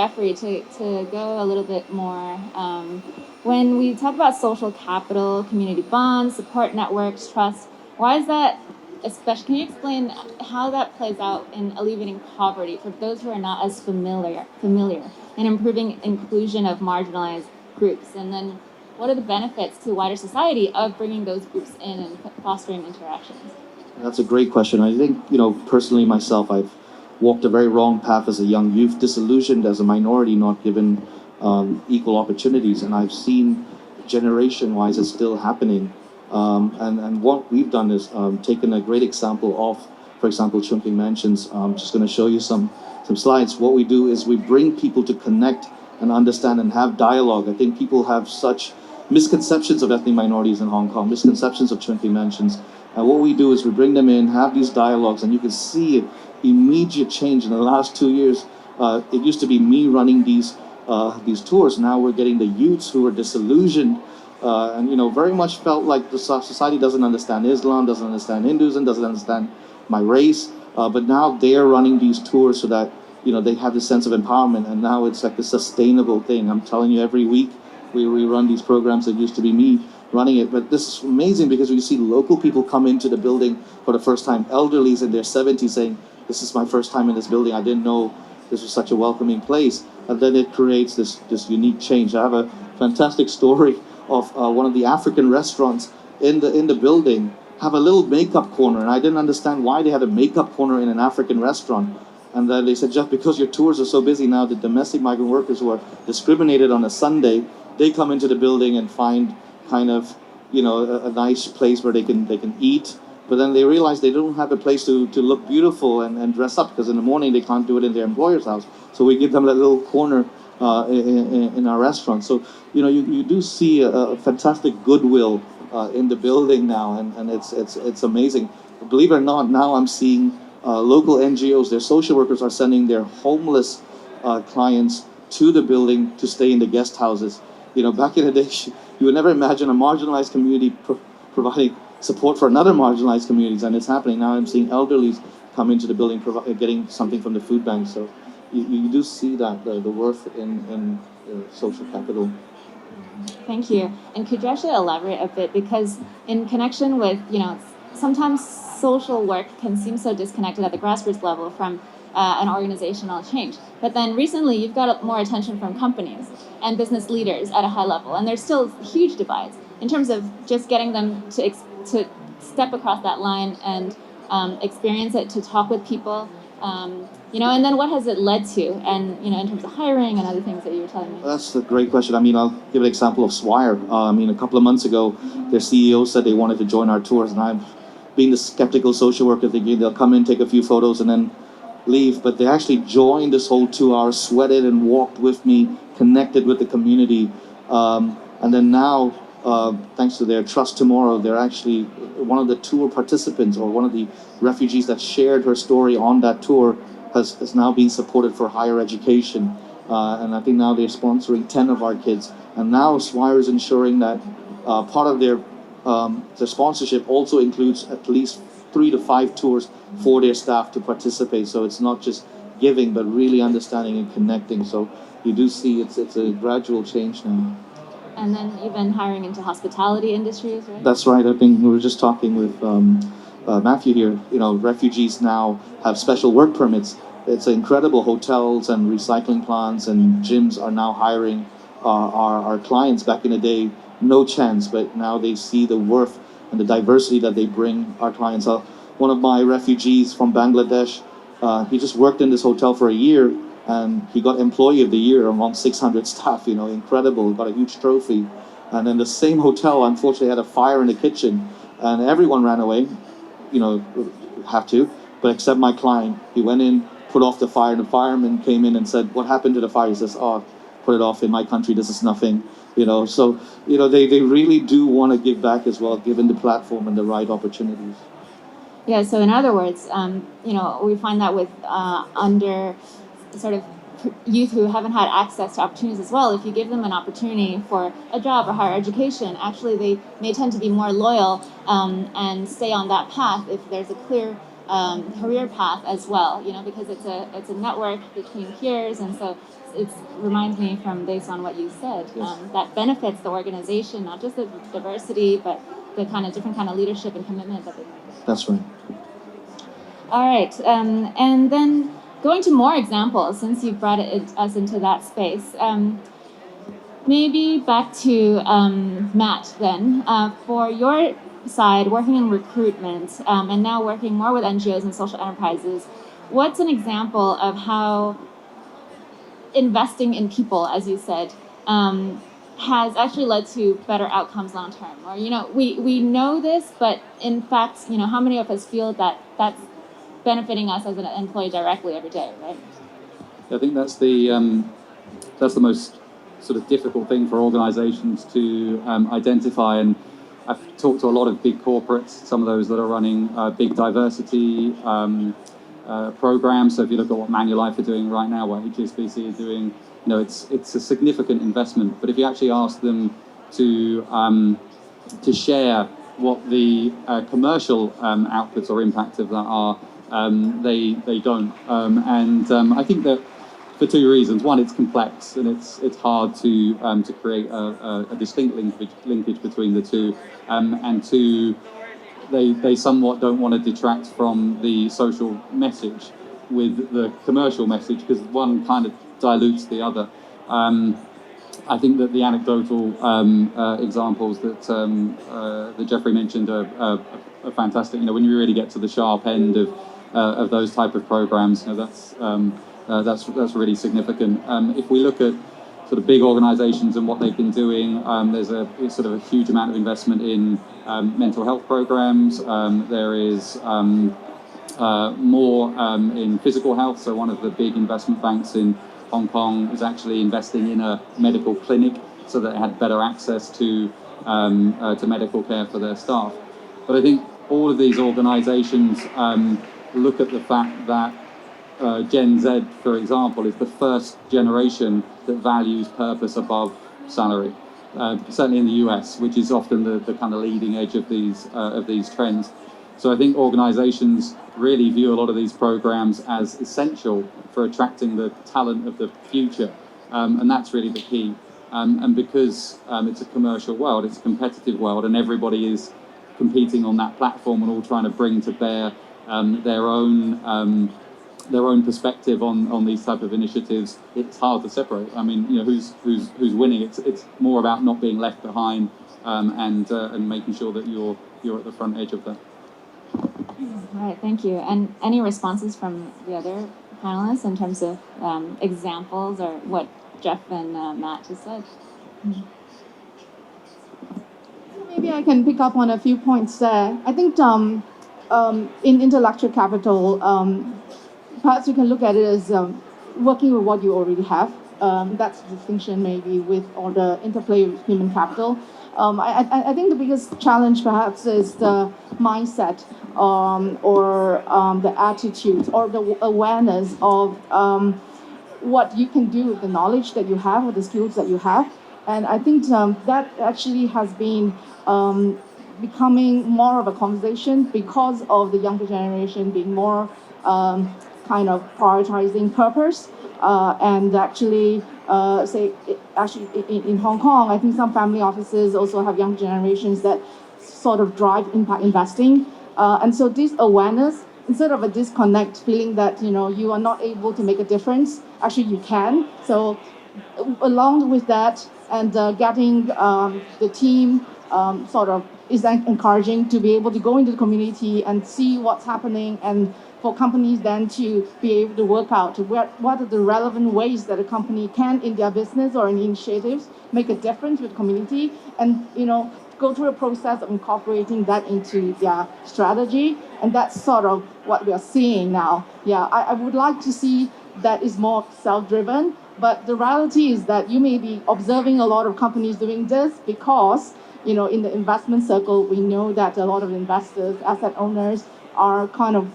Jeffrey, to go a little bit more. When we talk about social capital, community bonds, support networks, trust, why is that especially? Can you explain how that plays out in alleviating poverty for those who are not as familiar, and improving inclusion of marginalized groups? And then what are the benefits to wider society of bringing those groups in and fostering interactions? That's a great question. I think, personally myself, I've walked a very wrong path as a young youth, disillusioned as a minority, not given equal opportunities. And I've seen generation-wise it's still happening. And what we've done is taken a great example of, for example, Chungking Mansions. I'm just going to show you some slides. What we do is we bring people to connect and understand and have dialogue. I think people have such misconceptions of ethnic minorities in Hong Kong, misconceptions of Chungking Mansions. And what we do is we bring them in, have these dialogues, and you can see immediate change in the last 2 years. It used to be me running these tours. Now we're getting the youths who are disillusioned and very much felt like the society doesn't understand Islam, doesn't understand Hinduism, doesn't understand my race. But now they're running these tours so that they have this sense of empowerment, and now it's like a sustainable thing. I'm telling you, every week we run these programs that used to be me running it. But this is amazing because we see local people come into the building for the first time, elderlies in their 70s saying, "This is my first time in this building. I didn't know this was such a welcoming place." And then it creates this unique change. I have a fantastic story of one of the African restaurants in the building have a little makeup corner, and I didn't understand why they had a makeup corner in an African restaurant. And then they said, "Jeff, because your tours are so busy now, the domestic migrant workers who are discriminated on a Sunday, they come into the building and find kind of a nice place where they can eat." But then they realize they don't have a place to look beautiful and dress up, because in the morning they can't do it in their employer's house. So we give them a little corner in our restaurant. So you do see a fantastic goodwill in the building now, and it's amazing. Believe it or not, now I'm seeing local NGOs, their social workers are sending their homeless clients to the building to stay in the guest houses. Back in the day, you would never imagine a marginalized community providing support for another marginalized communities, and it's happening now. I'm seeing elderlies come into the building getting something from the food bank. So you do see that the worth in social capital. Thank you. And could you actually elaborate a bit? Because in connection with, sometimes social work can seem so disconnected at the grassroots level from an organizational change. But then recently you've got more attention from companies and business leaders at a high level. And there's still huge divides in terms of just getting them to step across that line and experience it, to talk with people. And then what has it led to? And, in terms of hiring and other things that you were telling me. That's a great question. I'll give an example of Swire. A couple of months ago, their CEO said they wanted to join our tours, and I'm being the skeptical social worker thinking they'll come in, take a few photos, and then leave. But they actually joined this whole 2 hours, sweated and walked with me, connected with the community. And then now, thanks to their Trust Tomorrow, they're actually one of the tour participants, or one of the refugees that shared her story on that tour has now been supported for higher education. And I think now they're sponsoring 10 of our kids. And now Swire is ensuring that part of their sponsorship also includes at least 3 to 5 tours for their staff to participate. So it's not just giving, but really understanding and connecting. So you do see it's a gradual change now. And then even hiring into hospitality industries, right? That's right. I think we were just talking with Matthew here. Refugees now have special work permits. It's incredible. Hotels and recycling plants and gyms are now hiring our clients. Back in the day, no chance, but now they see the worth and the diversity that they bring our clients. One of my refugees from Bangladesh, he just worked in this hotel for a year, and he got Employee of the Year among 600 staff. Incredible. Got a huge trophy. And then the same hotel, unfortunately, had a fire in the kitchen, and everyone ran away. Have to, but except my client. He went in, put off the fire, and the fireman came in and said, "What happened to the fire?" He says, "Oh, put it off. In my country, this is nothing." So they really do want to give back as well, given the platform and the right opportunities. Yeah. So in other words, we find that with under sort of youth who haven't had access to opportunities as well, if you give them an opportunity for a job or higher education, actually they may tend to be more loyal and stay on that path if there's a clear career path as well. Because it's a network between peers, and so it reminds me from based on what you said that benefits the organization, not just the diversity, but the kind of different kind of leadership and commitment that they have. That's right. All right, and then going to more examples, since you've brought us into that space. Maybe back to Matt then. For your side, working in recruitment and now working more with NGOs and social enterprises, what's an example of how investing in people, as you said, has actually led to better outcomes long term? Or, we know this, but in fact, how many of us feel that that's benefiting us as an employee directly every day, right? I think that's the most sort of difficult thing for organizations to identify. And I've talked to a lot of big corporates, some of those that are running big diversity programs. So if you look at what Manulife are doing right now, what HSBC is doing, it's a significant investment. But if you actually ask them to share what the commercial outputs or impact of that are, they don't. I think that for two reasons. One, it's complex and it's hard to create a distinct linkage between the two. And two, they somewhat don't want to detract from the social message with the commercial message, because one kind of dilutes the other. I think that the anecdotal examples that Jeffrey mentioned are fantastic. When you really get to the sharp end of those type of programs, that's really significant. If we look at sort of big organizations and what they've been doing, there's a sort of a huge amount of investment in mental health programs. There is more in physical health. So one of the big investment banks in Hong Kong is actually investing in a medical clinic so that it had better access to medical care for their staff. But I think all of these organizations look at the fact that Gen Z, for example, is the first generation that values purpose above salary. Certainly in the US, which is often the kind of leading edge of these trends. So I think organizations really view a lot of these programs as essential for attracting the talent of the future. And that's really the key. And because it's a commercial world, it's a competitive world, and everybody is competing on that platform and all trying to bring to bear their own perspective on these type of initiatives, it's hard to separate. I mean, who's winning? It's more about not being left behind and making sure that you're at the front edge of that. All right, thank you. And any responses from the other panelists in terms of examples or what Jeff and Matt just said? Maybe I can pick up on a few points there. I think in intellectual capital, perhaps you can look at it as working with what you already have. That's the distinction maybe with all the interplay with human capital. I think the biggest challenge perhaps is the mindset or the attitude or the awareness of what you can do with the knowledge that you have or the skills that you have. And I think that actually has been becoming more of a conversation because of the younger generation being more kind of prioritizing purpose and actually in Hong Kong, I think some family offices also have young generations that sort of drive impact investing. And so this awareness, instead of a disconnect, feeling that you are not able to make a difference, actually you can. So along with that and getting the team sort of is encouraging to be able to go into the community and see what's happening, and for companies then to be able to work out what are the relevant ways that a company can, in their business or in initiatives, make a difference with the community, and go through a process of incorporating that into their strategy. And that's sort of what we are seeing now. Yeah, I would like to see that is more self-driven, but the reality is that you may be observing a lot of companies doing this because in the investment circle, we know that a lot of investors, asset owners, are kind of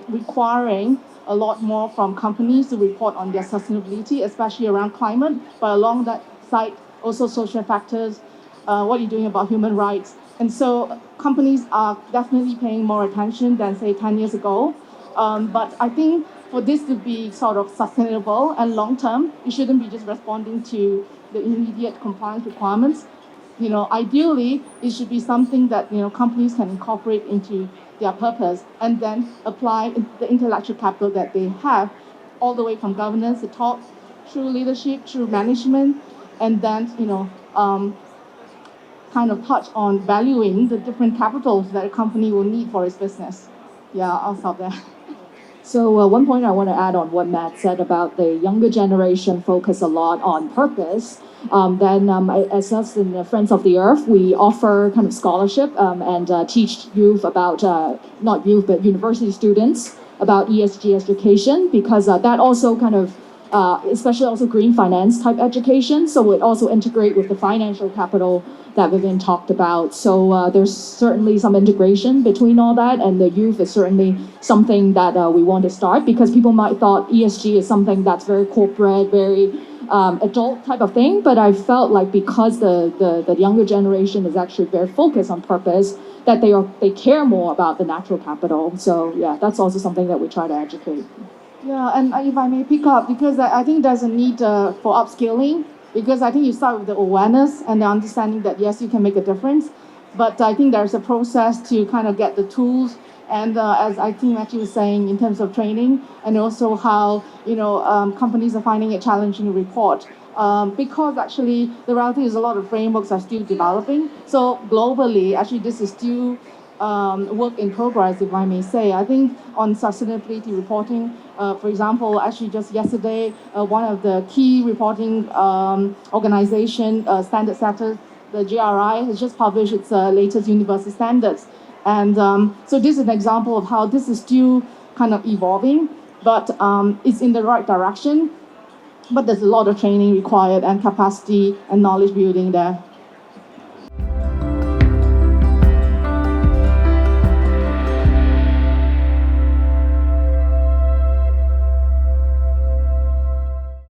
requiring a lot more from companies to report on their sustainability, especially around climate, but along that side, also social factors, what are you doing about human rights? And so companies are definitely paying more attention than say 10 years ago. But I think for this to be sort of sustainable and long term, it shouldn't be just responding to the immediate compliance requirements. Ideally, it should be something that companies can incorporate into their purpose and then apply the intellectual capital that they have, all the way from governance to top, through leadership, through management, and then kind of touch on valuing the different capitals that a company will need for its business. Yeah, I'll stop there. So one point I want to add on what Matt said about the younger generation focus a lot on purpose. As us in the Friends of the Earth, we offer kind of scholarship and teach youth about, not youth, but university students about ESG education, because that also kind of, especially also green finance type education, so it also integrate with the financial capital that Vivian talked about. So there's certainly some integration between all that, and the youth is certainly something that we want to start, because people might thought ESG is something that's very corporate, very adult type of thing, but I felt like because the younger generation is actually very focused on purpose, that they care more about the natural capital. So yeah, that's also something that we try to educate. Yeah, and if I may pick up, because I think there's a need for upskilling, because I think you start with the awareness and the understanding that yes, you can make a difference, but I think there's a process to kind of get the tools, and as I think Matthew was saying, in terms of training, and also how companies are finding it challenging to report. Because actually the reality is a lot of frameworks are still developing. So globally, actually this is still work in progress, if I may say. I think on sustainability reporting, for example, actually just yesterday, one of the key reporting organization, standard setters, the GRI, has just published its latest universal standards. And so this is an example of how this is still kind of evolving, but it's in the right direction. But there's a lot of training required and capacity and knowledge building there.